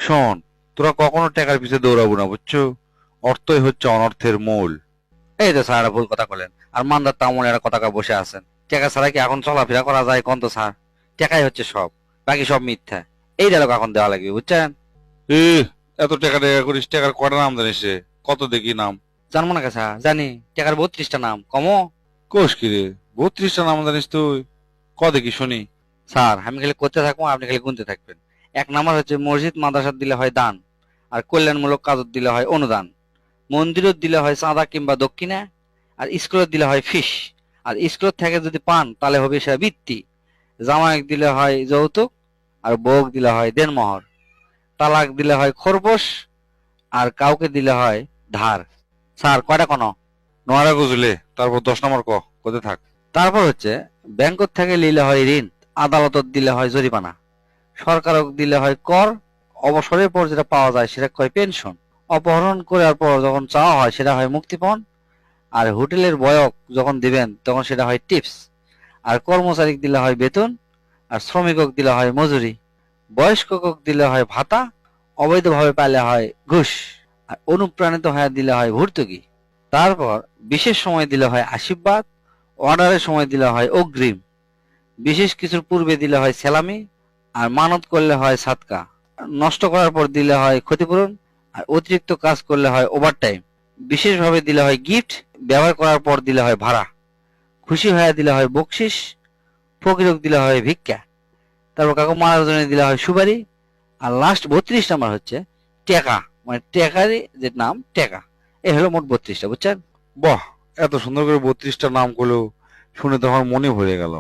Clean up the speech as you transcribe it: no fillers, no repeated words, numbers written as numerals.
শোন, তোরা কখনো টাকার পিছে দৌড়াবো না, বুঝছো? অর্থই হচ্ছে অনর্থের মূল। এই তো স্যার, ভুল কথা বলেন। আর মান্দার তেমন একটা কথা কয়ে বসে আছেন। টাকা ছাড়া কি এখন চলাফেরা করা যায় কোন তো স্যার? টাকাই হচ্ছে সব, বাকি সব মিথ্যা। এই ডায়লগ এখন দেওয়া লাগবে, বুঝছেন? এ, এত টাকা টাকা করিস, টাকার কয়টা নাম জানিস রে? কত দেখি নাম। জানবো না কে স্যার? জানি। টাকার 32টা নাম কমো। কোষ কি রে? 32টা নাম জানিস তুই? ক দেখি শুনি। স্যার, আমি খালি করতে থাকবো, আপনি খালি গুনতে থাকবেন। এক নাম্বার হচ্ছে মসজিদ মাদ্রাসা দিলে হয় দান, আর কল্যাণমূলক কাজত দিলে হয় অনুদান, মন্দিরত দিলে হয় চাঁদা কিংবা দক্ষিণা, আর স্কুলত দিলে হয় ফিস, আর স্কুলত থেকে যদি পান তাহলে হবে সে বৃত্তি, জামাইক দিলে হয় যৌতুক, আর বউক দিলে হয় দেনমোহর, তালাক দিলে হয় খরপোশ, আর কাউকে দিলে হয় ধার। স্যার, কয়টা কোন? নোয়ারা গুজলে, তারপর 10 নম্বর কোথায় থাক। তারপর হচ্ছে ব্যাংকত থেকে নিলে হয় ঋণ, আদালতত দিলে হয় জরিমানা, সরকারক দিলে হয় কর, অবসরের পর যেটা পাওয়া যায় সেটা কয় পেনশন, অপহরণ করার পর যখন চাওয়া হয় সেটা হয় মুক্তিপণ, আর হোটেলের বয়ক যখন দিবেন তখন সেটা হয় টিপস, আর কর্মচারীক দিলে হয় বেতন, আর শ্রমিকক দিলে হয় মজুরি, বয়স্কক দিলে হয় ভাতা, অবৈধভাবে পাইলে হয় ঘুষ, আর অনুপ্রাণিত হয়ে দিলে হয় ভর্তুকি। তারপর বিশেষ সময় দিলে হয় আশীর্বাদ, অর্ডারের সময় দিলে হয় অগ্রিম, বিশেষ কিছুর পূর্বে দিলে হয় সেলামি, আর মানত করলে হয় সাদকা, নষ্ট করার পর দিলে হয় ক্ষতিপূরণ, আর অতিরিক্ত কাজ করলে হয় ওভারটাইম, বিশেষভাবে দিলে হয় গিফট, ব্যবহার করার পর দিলে হয় ভাড়া, খুশি হয়ে দিলে হয় বকশিস, ফকিরক দিলে হয় ভিক্ষা, তারপর কাকু মারার জন্য দিলে হয় সুপারি, আর লাস্ট 32 নাম্বার হচ্ছে টেকা, মানে টেকারই যে নাম টেকা। এই হলো মোট 32টা, বুঝছেন? বাহ, এত সুন্দর করে 32টা নাম করলো, শুনে তো আমার মনে ভরে গেল।